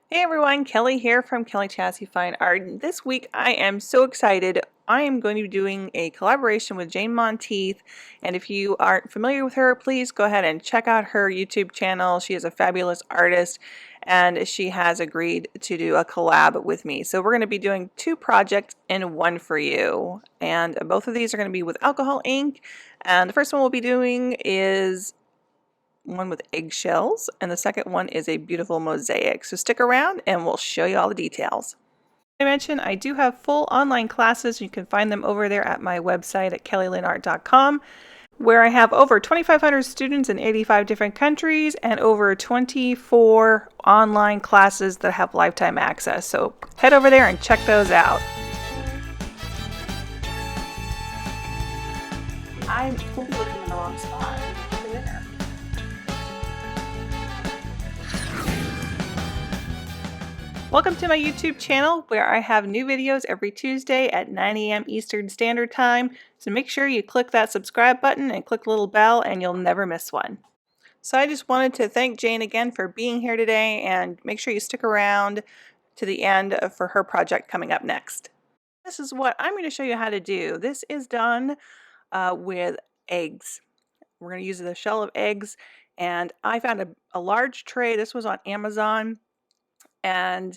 Hey everyone, Kelly here from Kellie Chasse Fine Art. This week I am so excited. I am going to be doing a collaboration with Jane Monteith, and if you aren't familiar with her, please go ahead and check out her YouTube channel. She is a fabulous artist and she has agreed to do a collab with me. So we're going to be doing two projects in one for you, and both of these are going to be with alcohol ink, and the first one we'll be doing is one with eggshells, and the second one is a beautiful mosaic. So stick around and we'll show you all the details. I mentioned I do have full online classes. You can find them over there at my website at kellylynart.com, where I have over 2,500 students in 85 different countries and over 24 online classes that have lifetime access. So head over there and check those out. I'm totally looking in the wrong spot. Over there. Welcome to my YouTube channel, where I have new videos every Tuesday at 9 a.m. Eastern Standard Time. So make sure you click that subscribe button and click the little bell and you'll never miss one. So I just wanted to thank Jane again for being here today, and make sure you stick around to the end for her project coming up next. This is what I'm going to show you how to do. This is done with eggs. We're going to use the shell of eggs, and I found a large tray. This was on Amazon, and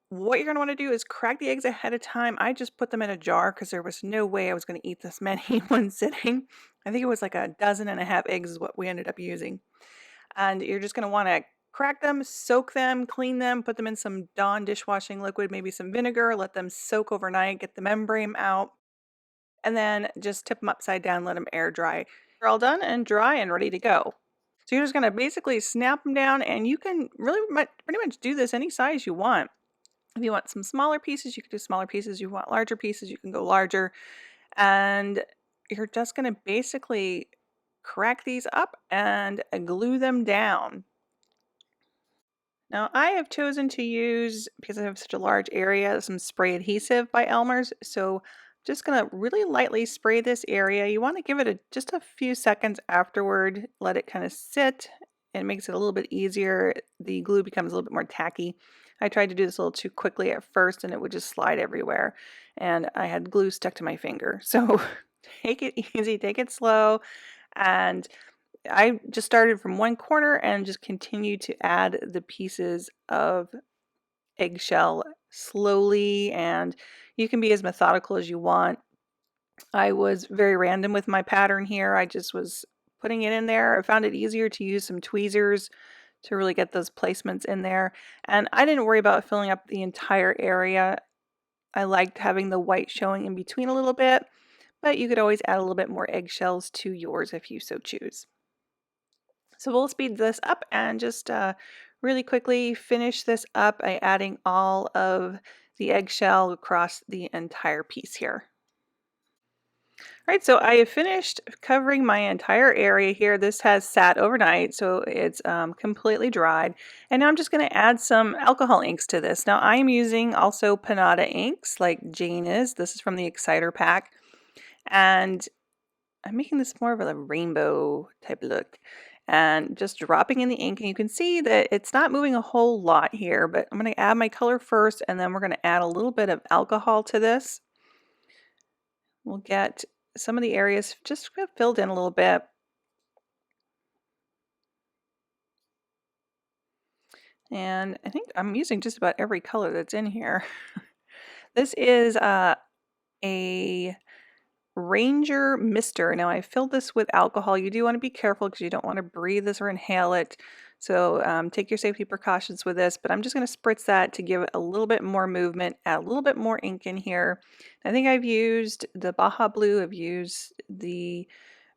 what you're going to want to do is crack the eggs ahead of time. I just put them in a jar because there was no way I was going to eat this many in one sitting. I think it was like 1.5 eggs is what we ended up using. And you're just going to want to crack them, soak them, clean them, put them in some Dawn dishwashing liquid, maybe some vinegar, let them soak overnight, get the membrane out, and then just tip them upside down, let them air dry. They're all done and dry and ready to go. So you're just going to basically snap them down, and you can really pretty much do this any size you want. If you want some smaller pieces, you can do smaller pieces. You want larger pieces, you can go larger. And you're just going to basically crack these up and glue them down. Now I have chosen to use, because I have such a large area, some spray adhesive by Elmer's. So I'm just going to really lightly spray this area. You want to give it just a few seconds afterward. Let it kind of sit. It makes it a little bit easier. The glue becomes a little bit more tacky. I tried to do this a little too quickly at first and it would just slide everywhere. And I had glue stuck to my finger. So take it easy, take it slow. And I just started from one corner and just continued to add the pieces of eggshell slowly, and you can be as methodical as you want. I was very random with my pattern here. I just was putting it in there. I found it easier to use some tweezers to really get those placements in there, and I didn't worry about filling up the entire area. I liked having the white showing in between a little bit, but you could always add a little bit more eggshells to yours if you so choose. So we'll speed this up and just really quickly finish this up by adding all of the eggshell across the entire piece here. All right, so I have finished covering my entire area here. This has sat overnight, so it's completely dried. And now I'm just going to add some alcohol inks to this. Now I'm using also Panada inks like Jane is. This is from the Exciter pack. And I'm making this more of a rainbow type look, and just dropping in the ink, and you can see that it's not moving a whole lot here, but I'm going to add my color first, and then we're going to add a little bit of alcohol to this. We'll get some of the areas just filled in a little bit. And I think I'm using just about every color that's in here. This is a Ranger Mister. Now I filled this with alcohol. You do want to be careful because you don't want to breathe this or inhale it. So take your safety precautions with this, but I'm just going to spritz that to give it a little bit more movement, add a little bit more ink in here. I think I've used the Baja Blue, I've used the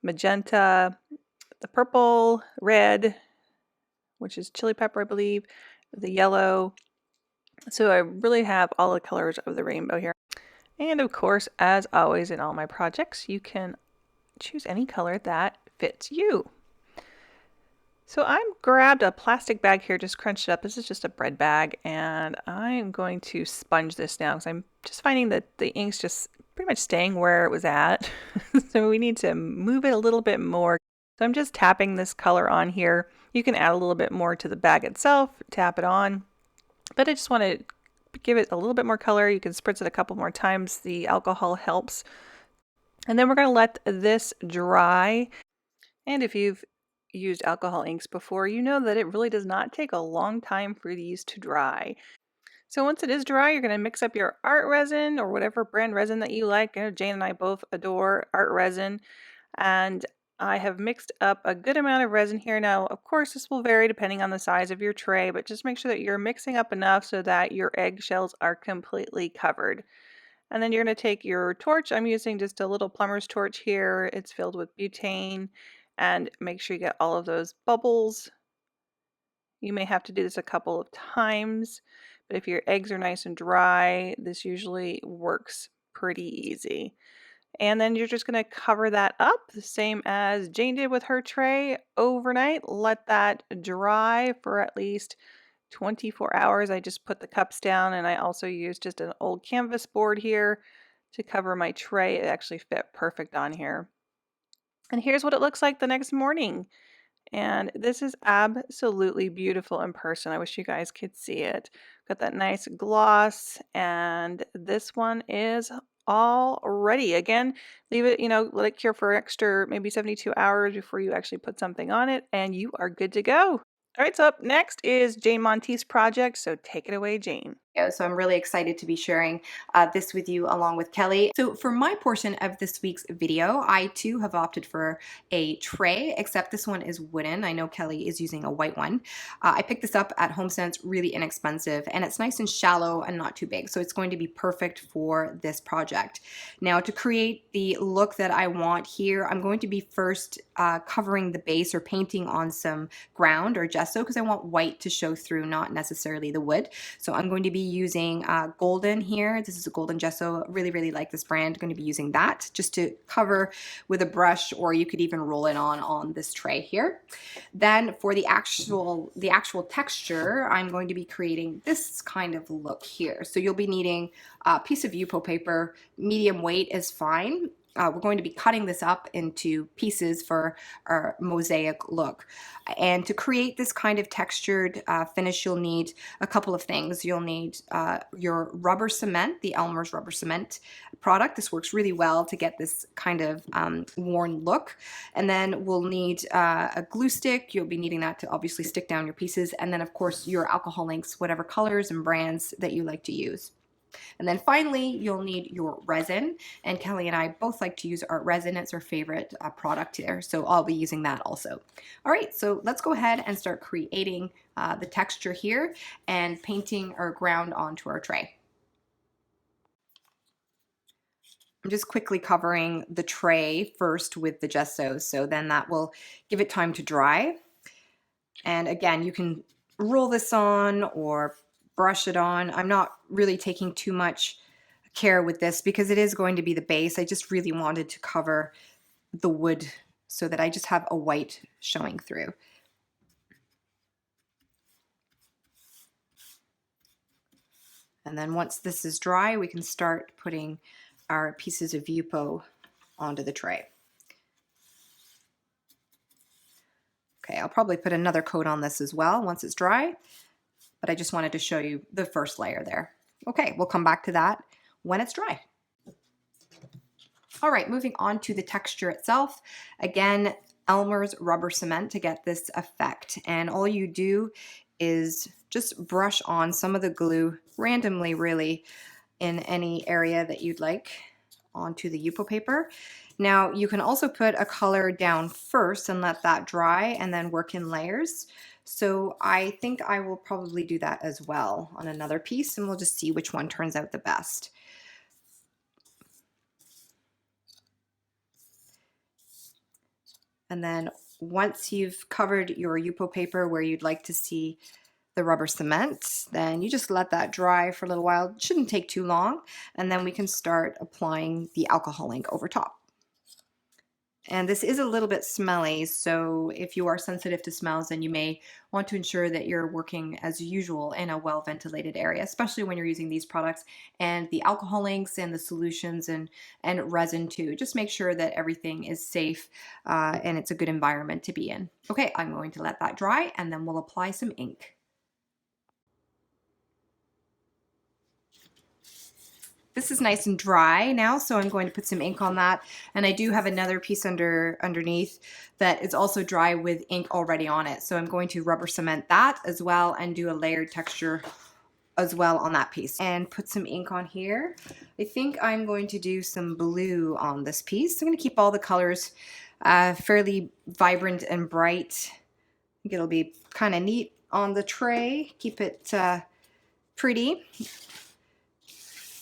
magenta, the purple, red, which is chili pepper, I believe, the yellow. So I really have all the colors of the rainbow here. And of course, as always in all my projects, you can choose any color that fits you. So I grabbed a plastic bag here, just crunched it up. This is just a bread bag, and I'm going to sponge this now because I'm just finding that the ink's just pretty much staying where it was at. So we need to move it a little bit more. So I'm just tapping this color on here. You can add a little bit more to the bag itself, tap it on. But I just want to give it a little bit more color. You can spritz it a couple more times. The alcohol helps. And then we're going to let this dry. And if you've used alcohol inks before, you know that it really does not take a long time for these to dry. So once it is dry, you're going to mix up your art resin or whatever brand resin that you like. Jane and I both adore art resin. And I have mixed up a good amount of resin here. Now, of course, this will vary depending on the size of your tray, but just make sure that you're mixing up enough so that your eggshells are completely covered. And then you're going to take your torch. I'm using just a little plumber's torch here. It's filled with butane. And make sure you get all of those bubbles. You may have to do this a couple of times, but if your eggs are nice and dry, this usually works pretty easy. And then you're just going to cover that up the same as Jane did with her tray overnight. Let that dry for at least 24 hours. I just put the cups down, and I also used just an old canvas board here to cover my tray. It actually fit perfect on here. And here's what it looks like the next morning. And this is absolutely beautiful in person. I wish you guys could see it. Got that nice gloss, and this one is all ready. Again, leave it, let it cure for extra maybe 72 hours before you actually put something on it, and you are good to go. All right, so up next is Jane Monteith's project, so take it away, Jane. So I'm really excited to be sharing this with you along with Kelly. So for my portion of this week's video, I too have opted for a tray, except this one is wooden. I know Kelly is using a white one. I picked this up at HomeSense, really inexpensive, and it's nice and shallow and not too big. So it's going to be perfect for this project. Now to create the look that I want here, I'm going to be first covering the base or painting on some ground or gesso because I want white to show through, not necessarily the wood. So I'm going to be using golden here. This is a golden gesso. Really like this brand. I'm going to be using that just to cover with a brush, or you could even roll it on this tray here. Then for the actual texture, I'm going to be creating this kind of look here. So you'll be needing a piece of Yupo paper. Medium weight is fine. We're going to be cutting this up into pieces for our mosaic look. And to create this kind of textured finish, you'll need a couple of things. You'll need your rubber cement, the Elmer's rubber cement product. This works really well to get this kind of worn look. And then we'll need a glue stick. You'll be needing that to obviously stick down your pieces. And then of course your alcohol inks, whatever colors and brands that you like to use. And then finally, you'll need your resin. And Kelly and I both like to use art resin. It's our favorite product here. So I'll be using that also. All right, so let's go ahead and start creating the texture here and painting our ground onto our tray. I'm just quickly covering the tray first with the gesso, so then that will give it time to dry. And again, you can roll this on or brush it on. I'm not really taking too much care with this because it is going to be the base. I just really wanted to cover the wood so that I just have a white showing through. And then once this is dry, we can start putting our pieces of Yupo onto the tray. Okay, I'll probably put another coat on this as well once it's dry, but I just wanted to show you the first layer there. Okay, we'll come back to that when it's dry. All right, moving on to the texture itself. Again, Elmer's rubber cement to get this effect. And all you do is just brush on some of the glue randomly, really, in any area that you'd like onto the Yupo paper. Now, you can also put a color down first and let that dry and then work in layers. So I think I will probably do that as well on another piece, and we'll just see which one turns out the best. And then once you've covered your Yupo paper where you'd like to see the rubber cement, then you just let that dry for a little while. It shouldn't take too long, and then we can start applying the alcohol ink over top. And this is a little bit smelly, so if you are sensitive to smells, then you may want to ensure that you're working as usual in a well-ventilated area, especially when you're using these products and the alcohol inks and the solutions and resin too. Just make sure that everything is safe and it's a good environment to be in. Okay, I'm going to let that dry and then we'll apply some ink. This is nice and dry now, so I'm going to put some ink on that. And I do have another piece underneath that is also dry with ink already on it. So I'm going to rubber cement that as well and do a layered texture as well on that piece. And put some ink on here. I think I'm going to do some blue on this piece. I'm going to keep all the colors fairly vibrant and bright. I think it'll be kind of neat on the tray. Keep it pretty.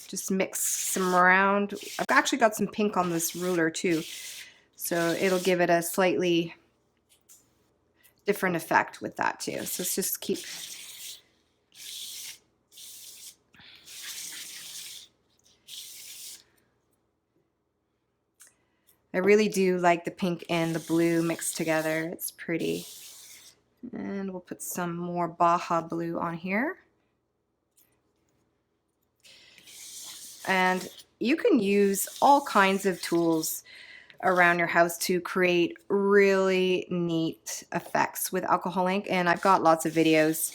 Just mix some around. I've actually got some pink on this ruler too, so it'll give it a slightly different effect with that too. So let's just keep. I really do like the pink and the blue mixed together. It's pretty. And we'll put some more Baja blue on here. And you can use all kinds of tools around your house to create really neat effects with alcohol ink. And I've got lots of videos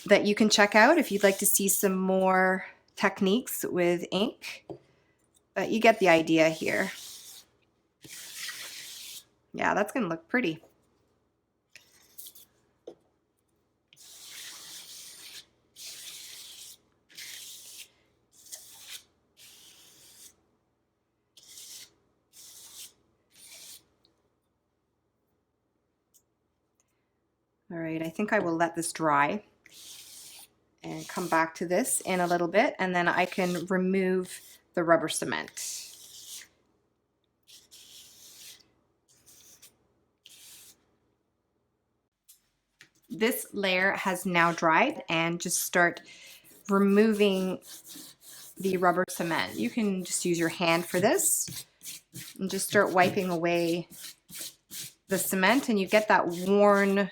that you can check out if you'd like to see some more techniques with ink. But you get the idea here. Yeah, that's going to look pretty. All right, I think I will let this dry and come back to this in a little bit, and then I can remove the rubber cement. This layer has now dried, and just start removing the rubber cement. You can just use your hand for this and just start wiping away the cement, and you get that worn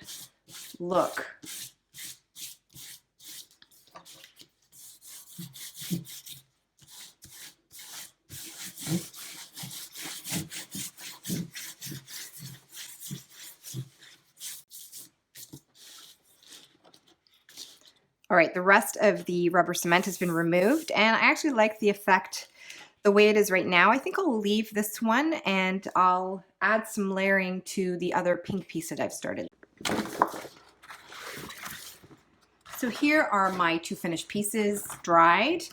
look. All right, the rest of the rubber cement has been removed, and I actually like the effect the way it is right now. I think I'll leave this one and I'll add some layering to the other pink piece that I've started. So here are my two finished pieces dried,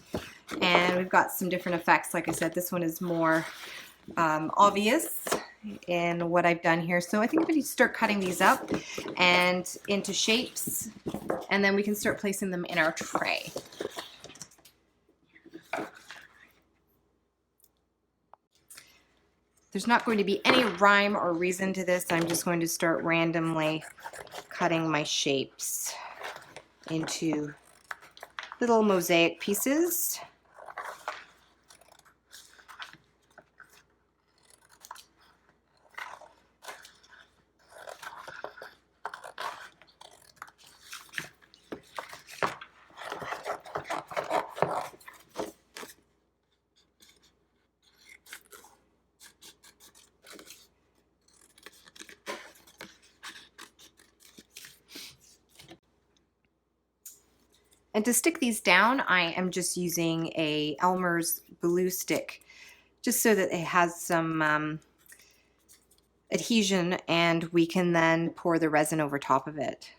and we've got some different effects. Like I said, this one is more obvious in what I've done here. So I think I'm going to start cutting these up and into shapes, and then we can start placing them in our tray. There's not going to be any rhyme or reason to this. I'm just going to start randomly cutting my shapes into little mosaic pieces. And to stick these down, I am just using a Elmer's glue stick, just so that it has some adhesion, and we can then pour the resin over top of it.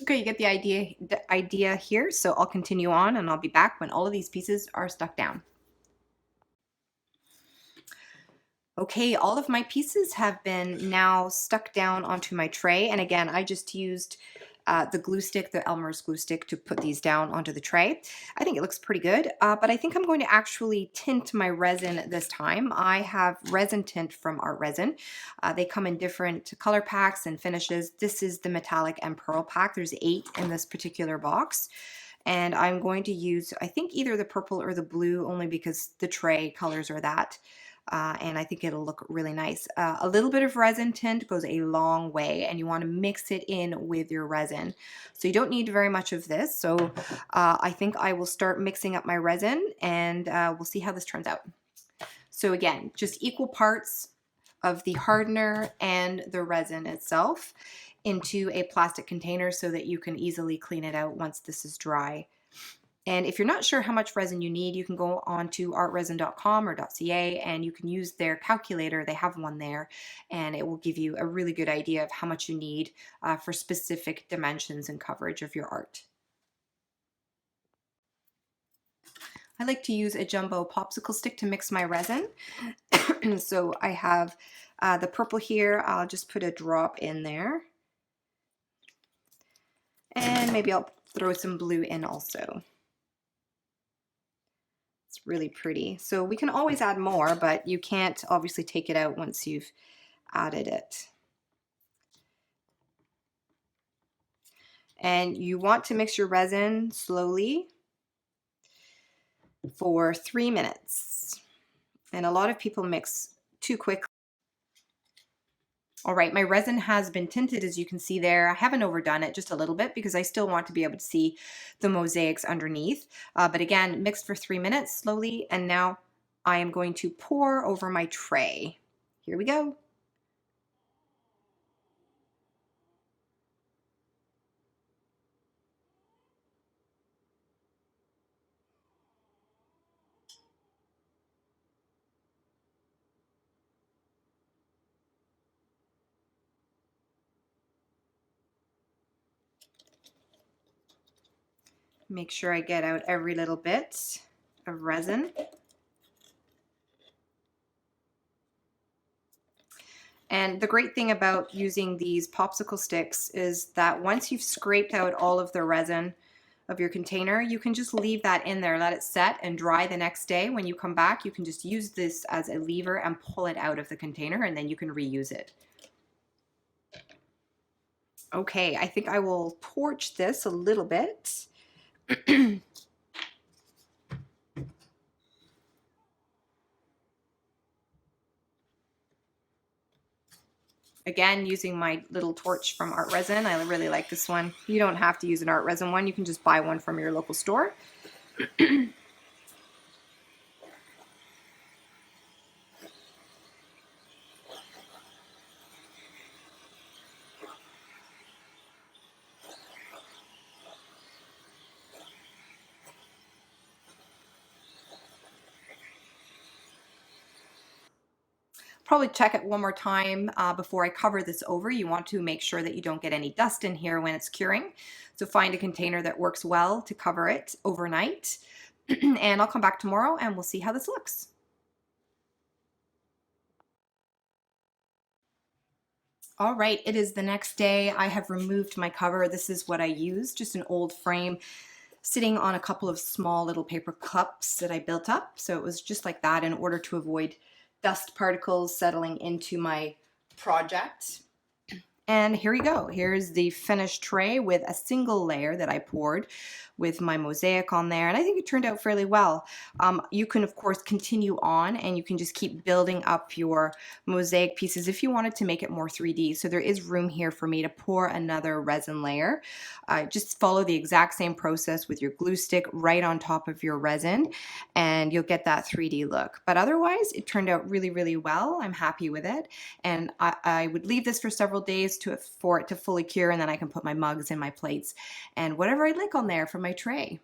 Okay, you get the idea here, so I'll continue on and I'll be back when all of these pieces are stuck down. Okay, all of my pieces have been now stuck down onto my tray, and again, I just used the glue stick, the Elmer's glue stick, to put these down onto the tray. I think it looks pretty good, but I think I'm going to actually tint my resin this time. I have resin tint from Art Resin. They come in different color packs and finishes. This is the metallic and pearl pack. There's 8 in this particular box. And I'm going to use, I think, either the purple or the blue, only because the tray colors are that. And I think it'll look really nice. A little bit of resin tint goes a long way, and you want to mix it in with your resin. So you don't need very much of this. So I think I will start mixing up my resin, and we'll see how this turns out. So again, just equal parts of the hardener and the resin itself into a plastic container so that you can easily clean it out once this is dry. And if you're not sure how much resin you need, you can go on to artresin.com or .ca, and you can use their calculator. They have one there, and it will give you a really good idea of how much you need for specific dimensions and coverage of your art. I like to use a jumbo popsicle stick to mix my resin. So I have the purple here. I'll just put a drop in there. And maybe I'll throw some blue in also. It's really pretty. So we can always add more, but you can't obviously take it out once you've added it. And you want to mix your resin slowly for 3 minutes. And a lot of people mix too quickly. All right, my resin has been tinted, as you can see there. I haven't overdone it, just a little bit, because I still want to be able to see the mosaics underneath. But again, mixed for 3 minutes slowly, and now I am going to pour over my tray. Here we go. Make sure I get out every little bit of resin. And the great thing about using these popsicle sticks is that once you've scraped out all of the resin of your container, you can just leave that in there, let it set and dry the next day. When you come back, you can just use this as a lever and pull it out of the container, and then you can reuse it. Okay, I think I will torch this a little bit. Again, using my little torch from Art Resin. I really like this one. You don't have to use an Art Resin one. You can just buy one from your local store. Probably check it one more time before I cover this over. You want to make sure that you don't get any dust in here when it's curing. So find a container that works well to cover it overnight. And I'll come back tomorrow and we'll see how this looks. All right, it is the next day. I have removed my cover. This is what I used, just an old frame sitting on a couple of small little paper cups that I built up. So it was just like that in order to avoid dust particles settling into my project. And here we go. Here's the finished tray with a single layer that I poured with my mosaic on there. And I think it turned out fairly well. You can, of course, continue on and you can just keep building up your mosaic pieces if you wanted to make it more 3D. So there is room here for me to pour another resin layer. Just follow the exact same process with your glue stick right on top of your resin and you'll get that 3D look. But otherwise, it turned out really, really well. I'm happy with it. And I would leave this for several days for it to fully cure, and then I can put my mugs and my plates and whatever I'd like on there for my tray.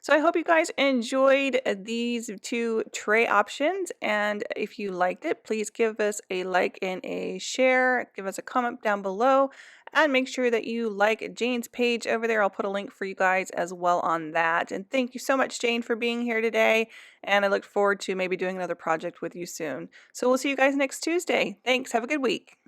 So I hope you guys enjoyed these 2 tray options, and if you liked it, please give us a like and a share. Give us a comment down below, and make sure that you like Jane's page over there. I'll put a link for you guys as well on that. And thank you so much, Jane, for being here today, and I look forward to maybe doing another project with you soon. So we'll see you guys next Tuesday. Thanks. Have a good week.